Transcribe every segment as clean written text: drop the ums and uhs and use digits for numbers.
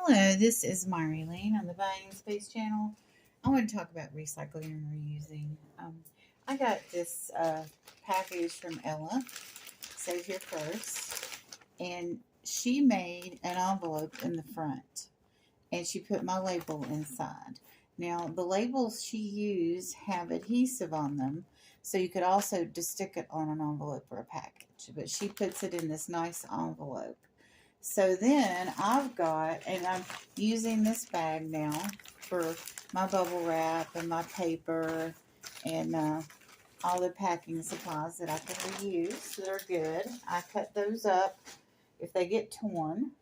Hello, this is Myri Lane on the Buying Space channel. I want to talk about recycling and reusing. I got this package from Ella, Save Your Purse, and she made an envelope in the front, and she put my label inside. Now, the labels she used have adhesive on them, so you could also just stick it on an envelope or a package, but she puts it in this nice envelope. So then I've got, and I'm using this bag now for my bubble wrap and my paper and all the packing supplies that I can reuse that are good. I cut those up if they get torn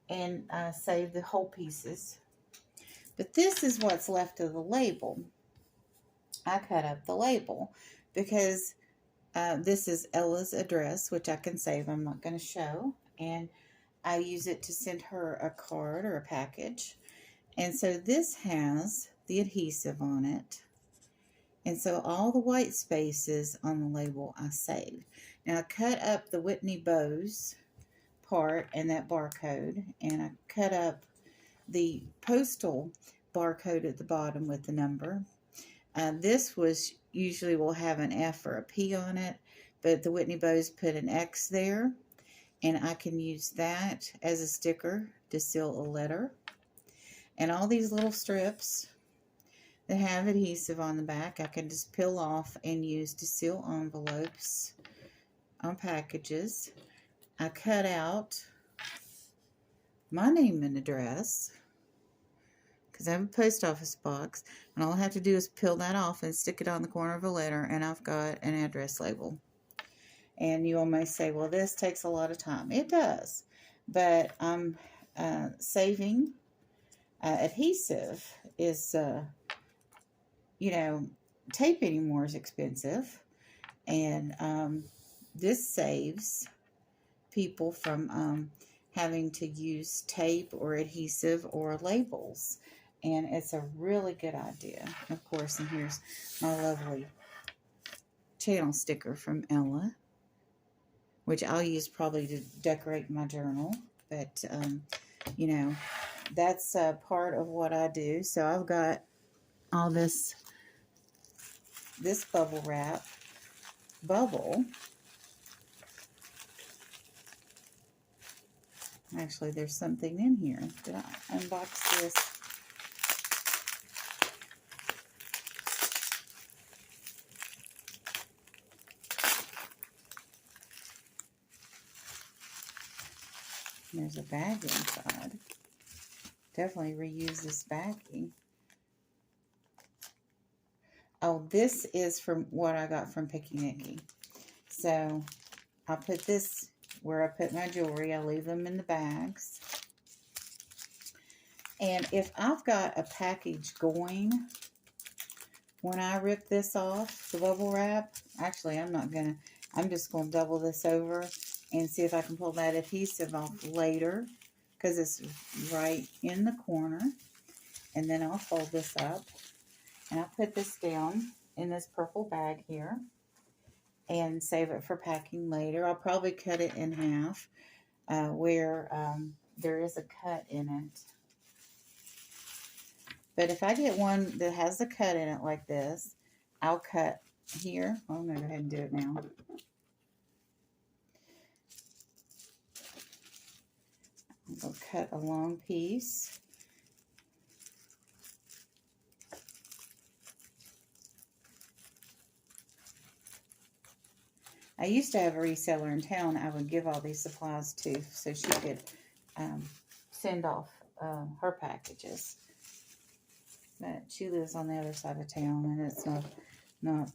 and save the whole pieces. But this is what's left of the label. I cut up the label because this is Ella's address, which I can save. I'm not going to show. And I use it to send her a card or a package. And so this has the adhesive on it. And so all the white spaces on the label I saved. Now I cut up the Whitney Bowes part and that barcode, and I cut up the postal barcode at the bottom with the number. This was usually will have an F or a P on it, but the Whitney Bowes put an X there, and I can use that as a sticker to seal a letter. And all these little strips that have adhesive on the back, I can just peel off and use to seal envelopes on packages. I cut out my name and address because I have a post office box, and all I have to do is peel that off and stick it on the corner of a letter, and I've got an address label. And you all may say, well, this takes a lot of time. It does, but I'm saving adhesive is, tape anymore is expensive, and this saves people from having to use tape or adhesive or labels, and it's a really good idea. Of course, and here's my lovely channel sticker from Ella, which I'll use probably to decorate my journal, but that's part of what I do. So I've got all this bubble wrap bubble. Actually, there's something in here. Did I unbox this? There's a bag inside. Definitely reuse this bagging. Oh, this is from what I got from Picky Nicky. So I'll put this where I put my jewelry. I leave them in the bags. And if I've got a package going, when I rip this off, the bubble wrap, actually I'm just going to double this over and see if I can pull that adhesive off later, because it's right in the corner. And then I'll fold this up, and I'll put this down in this purple bag here and save it for packing later. I'll probably cut it in half where there is a cut in it. But if I get one that has a cut in it like this, I'll cut here. I'm going to go ahead and do it now. I'll cut a long piece. I used to have a reseller in town I would give all these supplies to, so she could send off her packages. But she lives on the other side of town, and it's not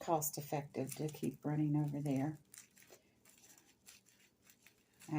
cost effective to keep running over there. I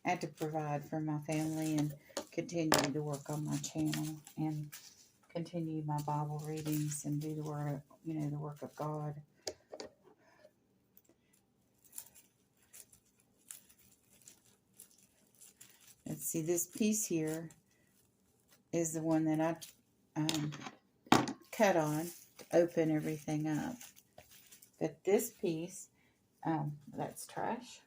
had to provide for my family and continue to work on my channel and continue my Bible readings and do the work of God. Let's see, this piece here is the one that I cut on to open everything up. But this piece, that's trash.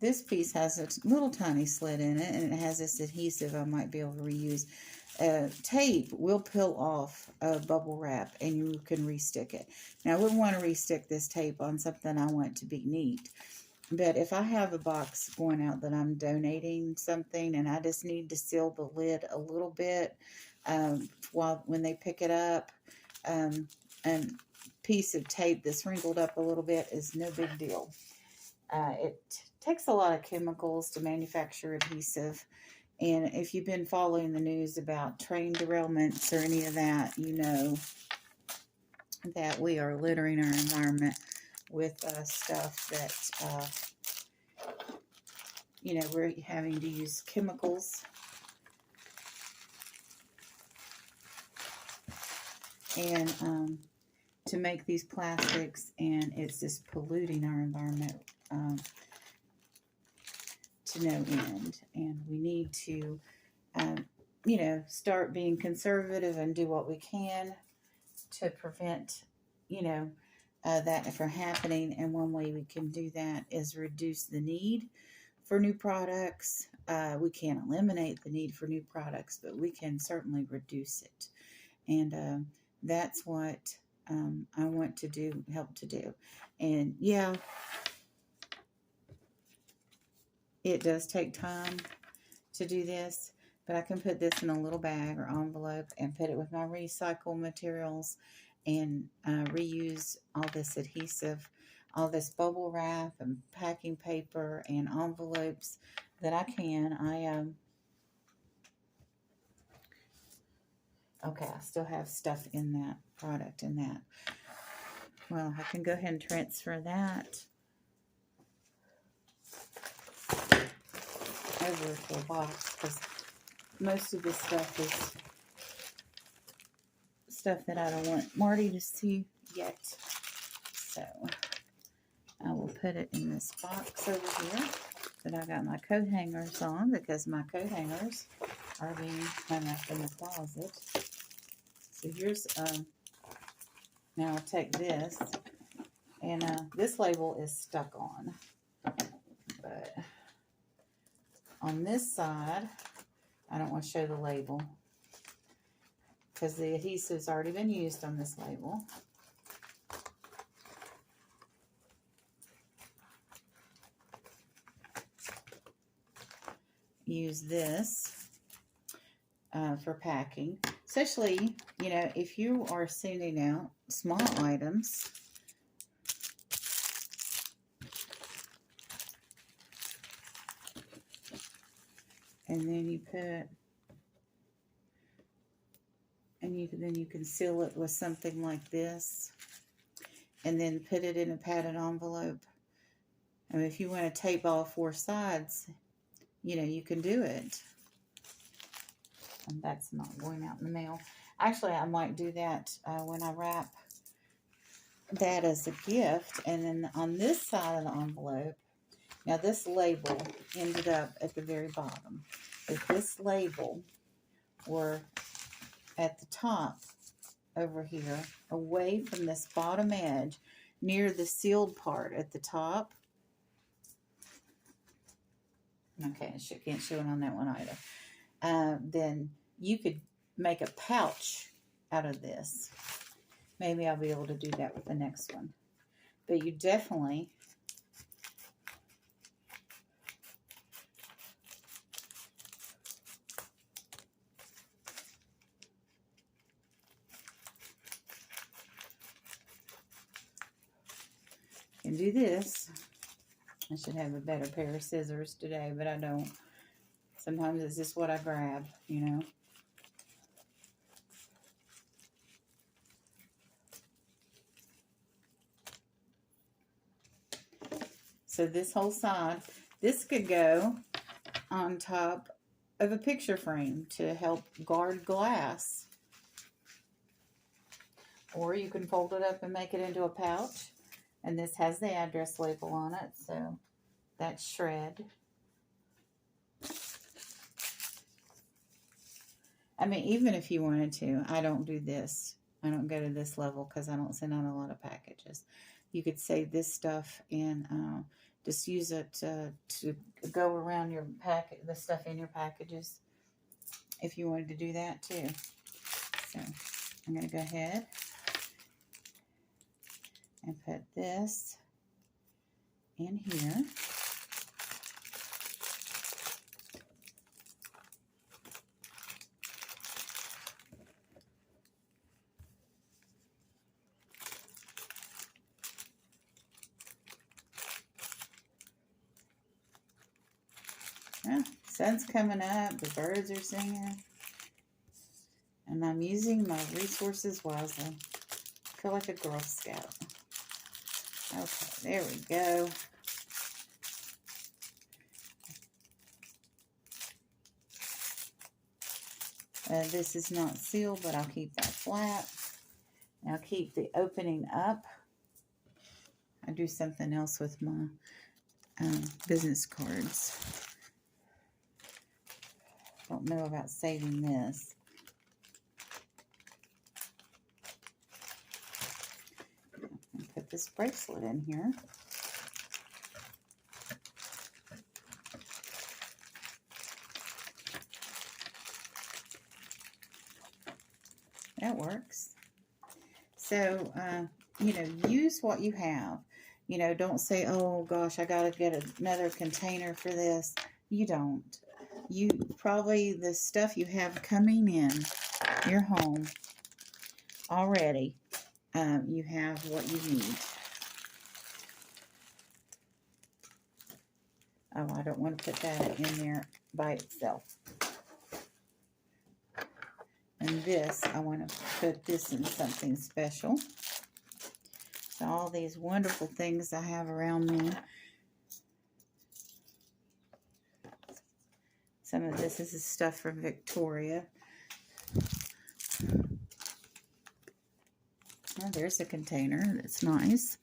this piece has a little tiny slit in it, and it has this adhesive I might be able to reuse. Tape will peel off bubble wrap, and you can restick it. Now, I wouldn't want to restick this tape on something I want to be neat. But if I have a box going out that I'm donating something, and I just need to seal the lid a little bit when they pick it up, and piece of tape that's wrinkled up a little bit is no big deal. It takes a lot of chemicals to manufacture adhesive, and if you've been following the news about train derailments or any of that, you know that we are littering our environment with stuff that, you know, we're having to use chemicals. And to make these plastics, and it's just polluting our environment to no end. And we need to, you know, start being conservative and do what we can to prevent, you know, that from happening. And one way we can do that is reduce the need for new products. We can't eliminate the need for new products, but we can certainly reduce it. And that's what I want to do, help to do. And yeah, it does take time to do this, but I can put this in a little bag or envelope and put it with my recycled materials and reuse all this adhesive, all this bubble wrap and packing paper and envelopes that I can. Okay, I still have stuff in that product in that. Well, I can go ahead and transfer that over to a box, because most of this stuff is stuff that I don't want Marty to see yet. So I will put it in this box over here that I got my coat hangers on, because my coat hangers are being hung up in the closet. So here's, now I'll take this, and this label is stuck on, but on this side, I don't want to show the label because the adhesive's already been used on this label. Use this for packing, especially, you know, if you are sending out small items. And then you put, and then you can seal it with something like this, and then put it in a padded envelope. And if you want to tape all four sides, you know, you can do it. And that's not going out in the mail. Actually, I might do that when I wrap that as a gift. And then on this side of the envelope, now this label ended up at the very bottom. If this label were at the top over here, away from this bottom edge, near the sealed part at the top. Okay, I can't show it on that one either. Then you could make a pouch out of this. Maybe I'll be able to do that with the next one. But you definitely can do this. I should have a better pair of scissors today, but I don't. Sometimes it's just what I grab, you know. So this whole side, this could go on top of a picture frame to help guard glass. Or you can fold it up and make it into a pouch. And this has the address label on it, so that's shred. I mean, even if you wanted to, I don't do this. I don't go to this level because I don't send out a lot of packages. You could save this stuff and Just use it to go around your packet, the stuff in your packages, if you wanted to do that too. So I'm going to go ahead and put this in here. Well, sun's coming up, the birds are singing, and I'm using my resources wisely. I feel like a Girl Scout. Okay, there we go. This is not sealed, but I'll keep that flat. I'll keep the opening up. I do something else with my business cards. Don't know about saving this. I'll put this bracelet in here. That works. So, use what you have. Don't say, oh gosh, I got to get another container for this. You don't. You probably, the stuff you have coming in your home already, you have what you need. Oh, I don't want to put that in there by itself. And this, I want to put this in something special. So all these wonderful things I have around me. Some of this is stuff from Victoria. Oh, there's a container. That's nice.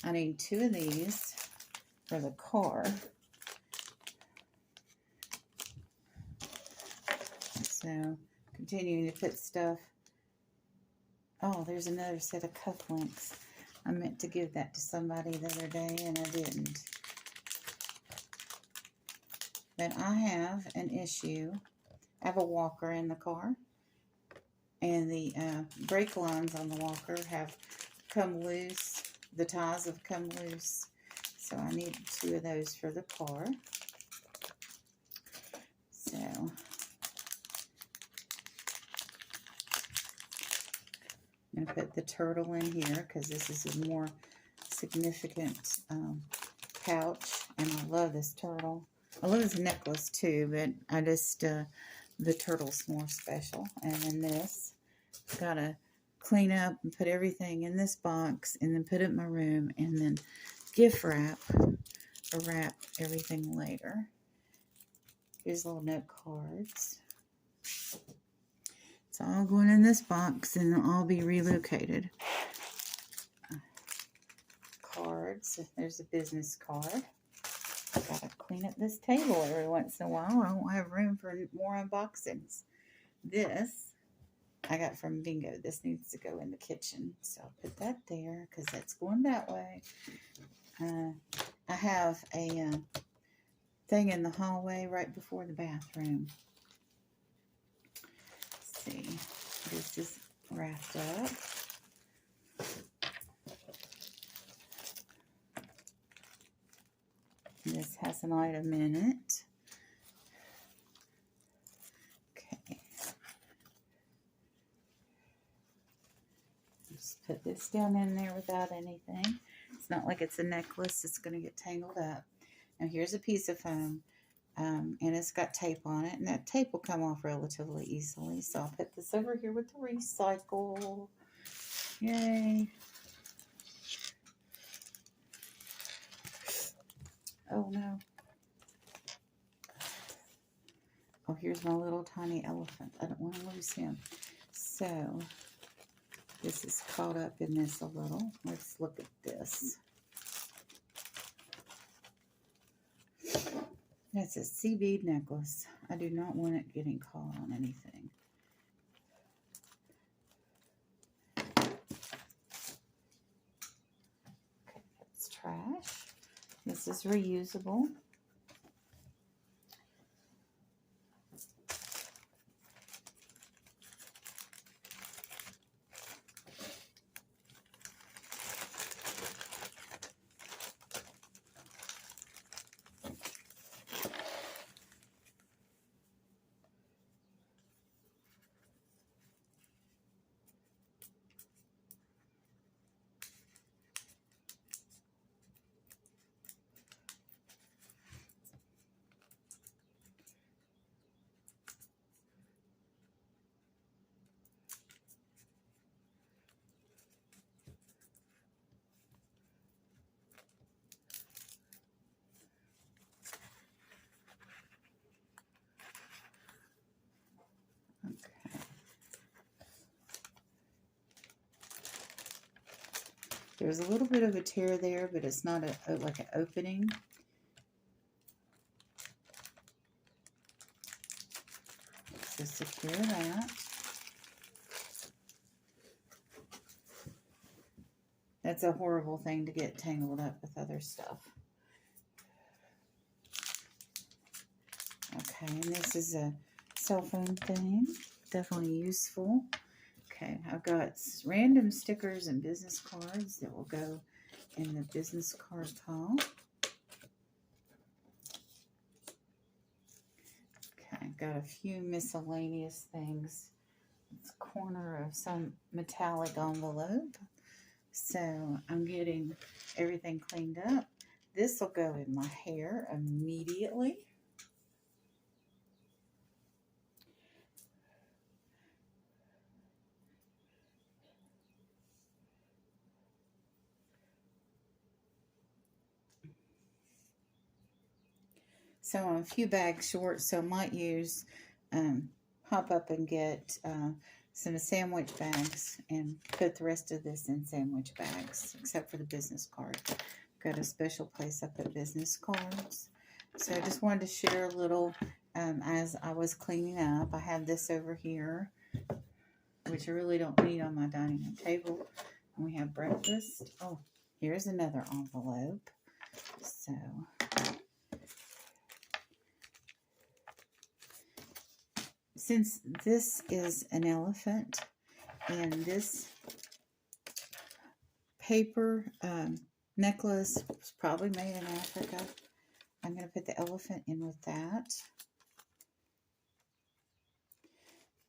I need 2 of these for the car. So, continuing to put stuff. Oh, there's another set of cufflinks. I meant to give that to somebody the other day, and I didn't. But I have an issue. I have a walker in the car, and the brake lines on the walker have come loose. The ties have come loose. So I need 2 of those for the car. So I'm going to put the turtle in here because this is a more significant pouch, and I love this turtle. I love this necklace too, but I just, the turtle's more special. And then this, got to clean up and put everything in this box, and then put it in my room, and then gift wrap or wrap everything later. Here's little note cards. It's all going in this box, and they'll all be relocated. Cards. There's a business card. I gotta clean up this table every once in a while. I don't have room for more unboxings. This I got from Bingo. This needs to go in the kitchen, so I'll put that there because that's going that way. I have a thing in the hallway right before the bathroom. Let's see. This is wrapped up. This has an item in it. Okay. Just put this down in there without anything. It's not like it's a necklace. It's going to get tangled up. Now here's a piece of foam. And it's got tape on it. And that tape will come off relatively easily. So I'll put this over here with the recycle. Yay. Oh no. Oh, here's my little tiny elephant. I don't want to lose him. So, this is caught up in this a little. Let's look at this. That's a sea bead necklace. I do not want it getting caught on anything. This is reusable. There's a little bit of a tear there, but it's not like an opening. So secure that. That's a horrible thing to get tangled up with other stuff. Okay, and this is a cell phone thing. Definitely useful. Okay, I've got random stickers and business cards that will go in the business card pile. Okay, I've got a few miscellaneous things. It's a corner of some metallic envelope. So I'm getting everything cleaned up. This will go in my hair immediately. So I'm a few bags short, so I might use, hop up and get some sandwich bags and put the rest of this in sandwich bags, except for the business card. Got a special place up at business cards. So I just wanted to share a little as I was cleaning up. I had this over here, which I really don't need on my dining room table. And we have breakfast. Oh, here's another envelope. So since this is an elephant and this paper necklace was probably made in Africa, I'm going to put the elephant in with that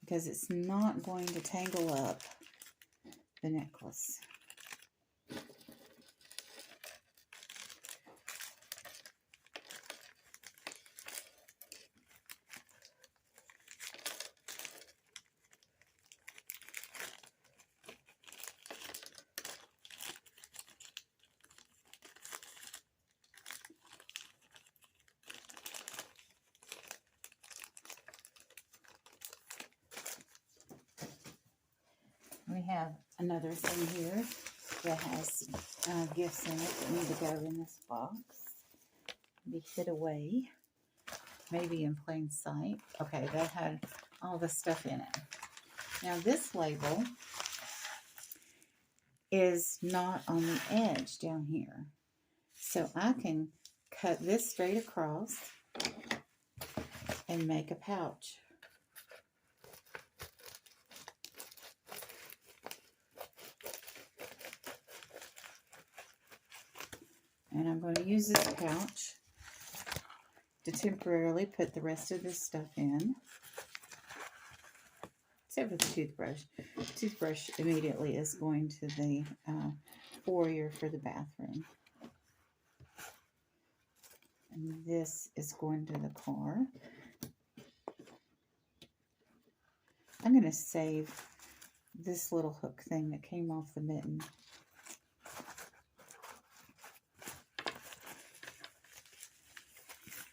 because it's not going to tangle up the necklace. We have another thing here that has gifts in it that need to go in this box. Be hid away, maybe in plain sight. Okay, that had all the stuff in it. Now this label is not on the edge down here. So I can cut this straight across and make a pouch. And I'm going to use this pouch to temporarily put the rest of this stuff in. Except for the toothbrush. The toothbrush immediately is going to the foyer for the bathroom. And this is going to the car. I'm going to save this little hook thing that came off the mitten.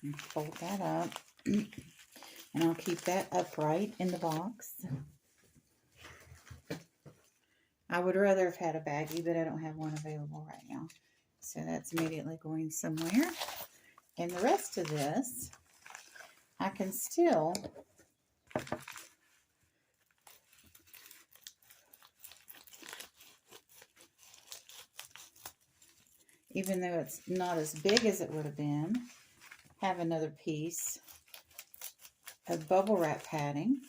And fold that up. And I'll keep that upright in the box. I would rather have had a baggie, but I don't have one available right now. So that's immediately going somewhere. And the rest of this, I can still even though it's not as big as it would have been, have another piece of bubble wrap padding.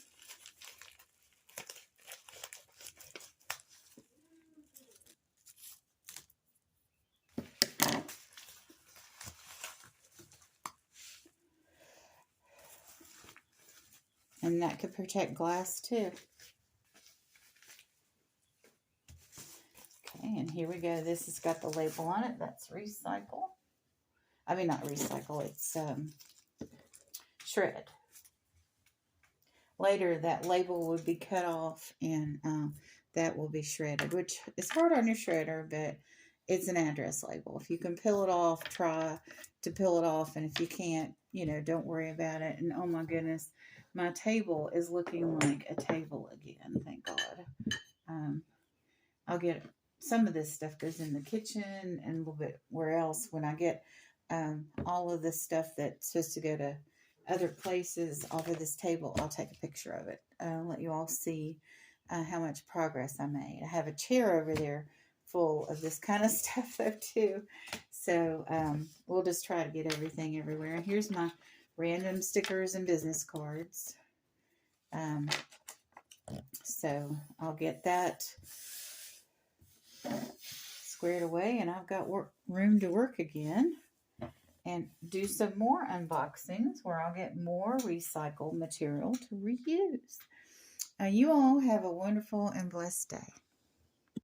And that could protect glass too. Okay, and here we go. This has got the label on it. That's recycle. I mean, not recycle, it's shred. Later, that label would be cut off and that will be shredded, which is hard on your shredder, but it's an address label. If you can peel it off, try to peel it off. And if you can't, you know, don't worry about it. And oh my goodness, my table is looking like a table again. Thank God. I'll get some of this stuff goes in the kitchen and a little bit where else. When I get all of this stuff that's supposed to go to other places off of this table, I'll take a picture of it. Let you all see how much progress I made. I have a chair over there full of this kind of stuff though too. So we'll just try to get everything everywhere. And here's my random stickers and business cards. So I'll get that squared away, and I've got room to work again and do some more unboxings where I'll get more recycled material to reuse. You all have a wonderful and blessed day.